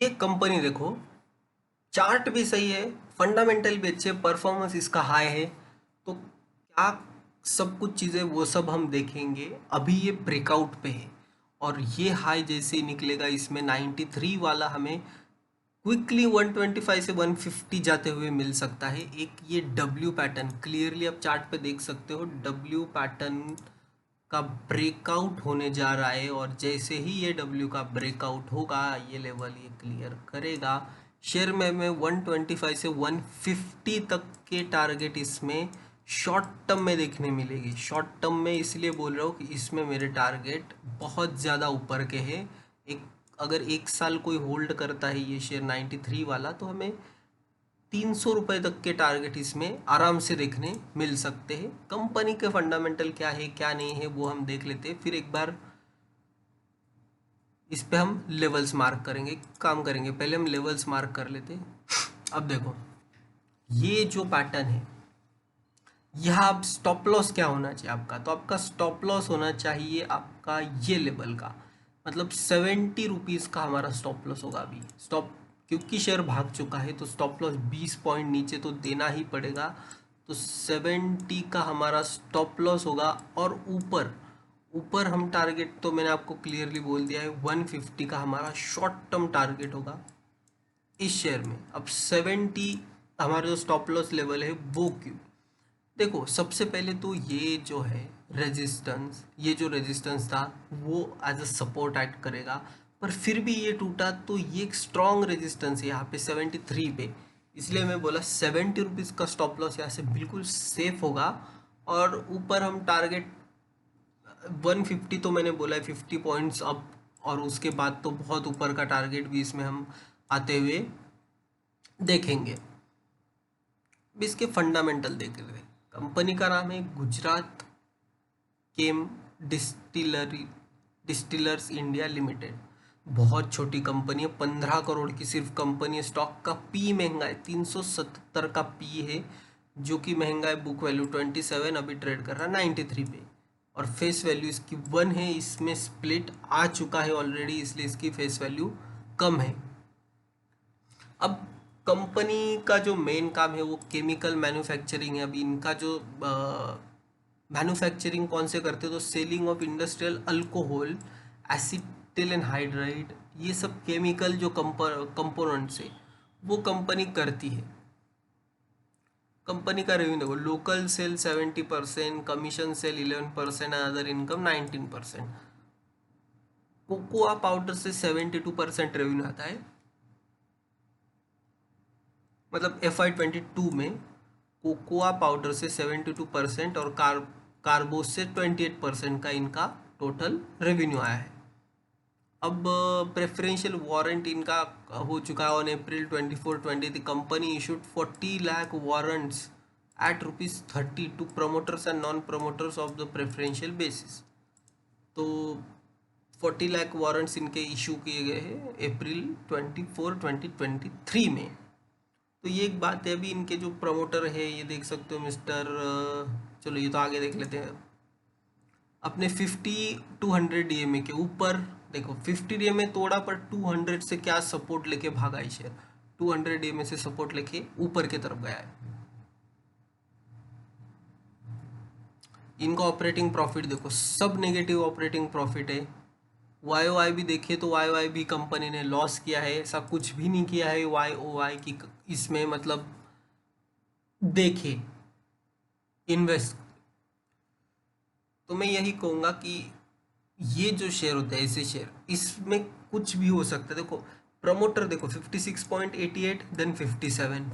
ये कंपनी देखो, चार्ट भी सही है, फंडामेंटल भी अच्छे, परफॉर्मेंस इसका हाई है। तो क्या सब कुछ चीज़ें वो सब हम देखेंगे। अभी ये ब्रेकआउट पे है और ये हाई जैसे ही निकलेगा इसमें 93 वाला हमें क्विकली 125 से 150 जाते हुए मिल सकता है। एक ये डब्ल्यू पैटर्न क्लियरली आप चार्ट पे देख सकते हो, डब्ल्यू पैटर्न का ब्रेकआउट होने जा रहा है और जैसे ही ये डब्ल्यू का ब्रेकआउट होगा ये लेवल ये क्लियर करेगा, शेयर में हमें 125 से 150 तक के टारगेट इसमें शॉर्ट टर्म में देखने मिलेगी। शॉर्ट टर्म में इसलिए बोल रहा हूँ कि इसमें मेरे टारगेट बहुत ज़्यादा ऊपर के हैं। एक अगर एक साल कोई होल्ड करता है ये शेयर 93 वाला, तो हमें 300 रुपये तक के टारगेट इसमें आराम से देखने मिल सकते हैं। कंपनी के फंडामेंटल क्या है क्या नहीं है वो हम देख लेते हैं, फिर एक बार इस पे हम लेवल्स मार्क करेंगे। काम करेंगे, पहले हम लेवल्स मार्क कर लेते हैं। अब देखो, ये जो पैटर्न है, यहाँ अब स्टॉप लॉस क्या होना चाहिए आपका, तो आपका स्टॉप लॉस होना चाहिए आपका ये लेवल का, मतलब 70 रुपीज़ का हमारा स्टॉप लॉस होगा अभी। स्टॉप, क्योंकि शेयर भाग चुका है तो स्टॉप लॉस 20 पॉइंट नीचे तो देना ही पड़ेगा। तो 70 का हमारा स्टॉप लॉस होगा और ऊपर ऊपर हम टारगेट तो मैंने आपको क्लियरली बोल दिया है, 150 का हमारा शॉर्ट टर्म टारगेट होगा इस शेयर में। अब 70 हमारा जो स्टॉप लॉस लेवल है वो क्यों, देखो सबसे पहले तो ये जो है रेजिस्टेंस, ये जो रेजिस्टेंस था वो एज अ सपोर्ट एक्ट करेगा, पर फिर भी ये टूटा तो ये एक स्ट्रॉन्ग रेजिस्टेंस है यहाँ पे 73 पे। इसलिए मैं बोला 70 रुपीज़ का स्टॉप लॉस यहाँ से बिल्कुल सेफ होगा। और ऊपर हम टारगेट 150 तो मैंने बोला है, 50 पॉइंट्स अप, और उसके बाद तो बहुत ऊपर का टारगेट भी इसमें हम आते हुए देखेंगे। अब इसके फंडामेंटल देख रहे हैं। कंपनी का नाम है गुजरात केम डिस्टिलरी डिस्टिलर्स इंडिया लिमिटेड। बहुत छोटी कंपनी है, 15 करोड़ की सिर्फ कंपनी है। स्टॉक का पी महंगा है, 377 का पी है, जो कि महंगा है। बुक वैल्यू 27, अभी ट्रेड कर रहा है 93 पे, और फेस वैल्यू इसकी 1 है। इसमें स्प्लिट आ चुका है ऑलरेडी, इसलिए इसकी फेस वैल्यू कम है। अब कंपनी का जो मेन काम है वो केमिकल मैन्युफैक्चरिंग है। अभी इनका जो मैन्युफैक्चरिंग कौन से करते हैं, तो selling of industrial alcohol, acetyl anhydride, ये सब केमिकल जो कंपोनेंट्स है वो कंपनी करती है। कंपनी का रेवेन्यू देखो, local sale 70%, commission sale 11% and other income 19%। Cocoa powder से 72% रेवेन्यू आता है, मतलब FY22 में कोकोआ पाउडर से 72% और कार्बोस से 28% का इनका टोटल रेवेन्यू आया है। अब प्रेफरेंशियल वारंट इनका हो चुका है on April 24, 20 the company issued 40 lakh warrants at ₹30 to promoters and non promoters of the preferential basis. तो 40 लाख वारंट्स इनके इशू किए गए हैं April 24, 2023 में। तो ये एक बात है। अभी इनके जो प्रमोटर है ये देख सकते हो मिस्टर, चलो ये तो आगे देख लेते हैं। अपने 50-200 DMA के ऊपर देखो, 50 DMA तोड़ा पर 200 से क्या सपोर्ट लेके भागा है शेयर, 200 DMA से सपोर्ट लेके ऊपर की तरफ गया है। इनका ऑपरेटिंग प्रॉफिट देखो, सब नेगेटिव ऑपरेटिंग प्रॉफिट है। YOY भी देखिए तो YOY भी कंपनी ने लॉस किया है, ऐसा कुछ भी नहीं किया है YOY की इसमें, मतलब देखे इन्वेस्ट। तो मैं यही कहूँगा कि ये जो शेयर होता है, ऐसे शेयर, इसमें कुछ भी हो सकता है। देखो प्रमोटर देखो 56.88, देन 57,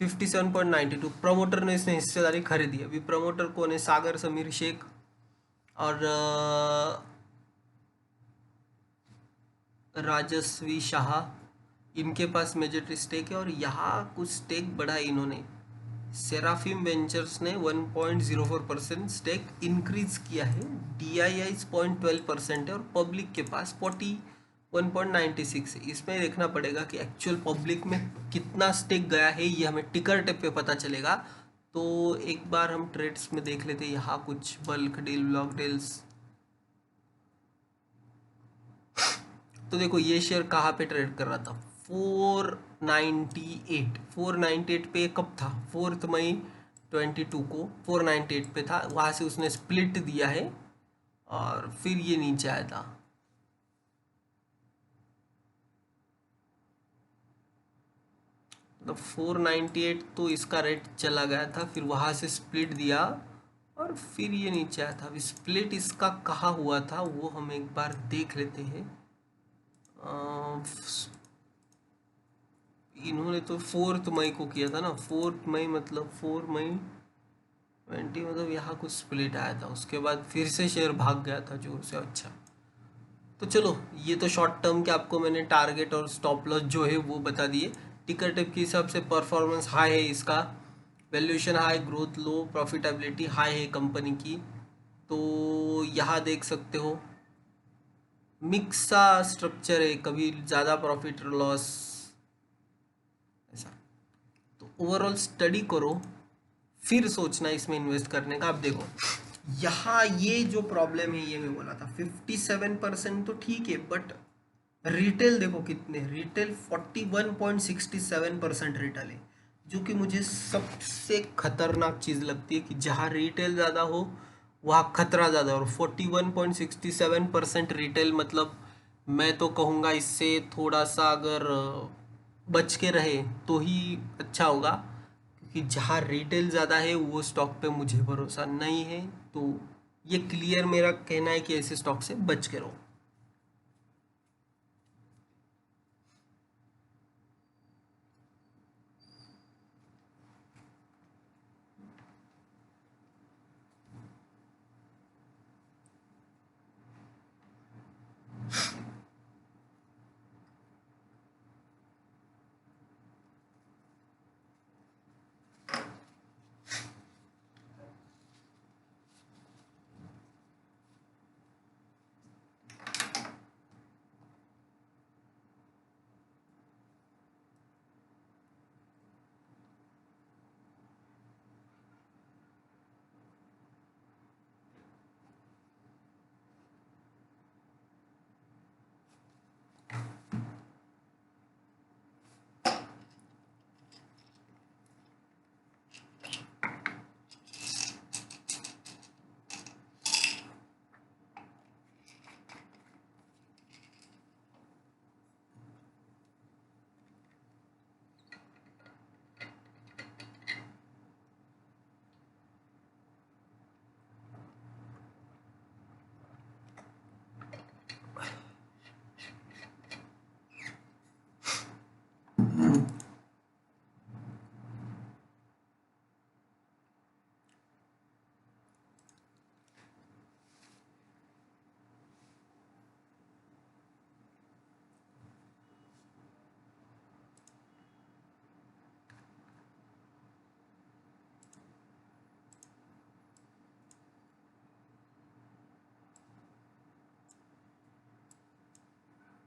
57.92, प्रमोटर ने इसने हिस्सेदारी खरीदी। अभी प्रमोटर कौन है, सागर समीर शेख और राजस्वी शाह, इनके पास मेजॉरिटी स्टेक है। और यहाँ कुछ स्टेक बढ़ा है इन्होंने, सेराफिम वेंचर्स ने 1.04% स्टेक इंक्रीज किया है। DII 0.12% है और पब्लिक के पास 41.96 है। इसमें देखना पड़ेगा कि एक्चुअल पब्लिक में कितना स्टेक गया है, ये हमें टिकर टेप पे पता चलेगा। तो एक बार हम ट्रेड्स में देख लेते हैं, यहाँ कुछ बल्क डील, ब्लॉक डील्स। तो देखो ये शेयर कहाँ पे ट्रेड कर रहा था, 498 पे कब था, 4 मई 22 को 498 पे था, वहाँ से उसने स्प्लिट दिया है और फिर ये नीचे आया था। मतलब 498 तो इसका रेट चला गया था, फिर वहाँ से स्प्लिट दिया और फिर ये नीचे आया था। अभी स्प्लिट इसका कहाँ हुआ था वो हम एक बार देख लेते हैं। इन्होंने तो 4 मई को किया था ना, 4 मई मतलब 4 मई 20 मतलब यहाँ कुछ स्प्लिट आया था, उसके बाद फिर से शेयर भाग गया था जोर से। अच्छा तो चलो, ये तो शॉर्ट टर्म के आपको मैंने टारगेट और स्टॉप लॉस जो है वो बता दिए। टिकर टिप के हिसाब से परफॉर्मेंस हाई है इसका, वैल्यूएशन हाई, ग्रोथ लो, प्रॉफिटेबिलिटी हाई है कंपनी की। तो यहाँ देख सकते हो मिक्स सा स्ट्रक्चर है, कभी ज़्यादा प्रॉफिट लॉस ऐसा। तो ओवरऑल स्टडी करो फिर सोचना इसमें इन्वेस्ट करने का। अब देखो यहाँ ये जो प्रॉब्लम है, ये मैं बोला था 57% तो ठीक है, बट रिटेल देखो कितने, रिटेल 41.67% रिटेल है, जो कि मुझे सबसे खतरनाक चीज़ लगती है कि जहाँ रिटेल ज़्यादा हो वहाँ खतरा ज़्यादा। और 41.67% रिटेल मतलब मैं तो कहूँगा इससे थोड़ा सा अगर बच के रहे तो ही अच्छा होगा, क्योंकि जहाँ रिटेल ज़्यादा है वो स्टॉक पे मुझे भरोसा नहीं है। तो ये क्लियर मेरा कहना है कि ऐसे स्टॉक से बच के रहो।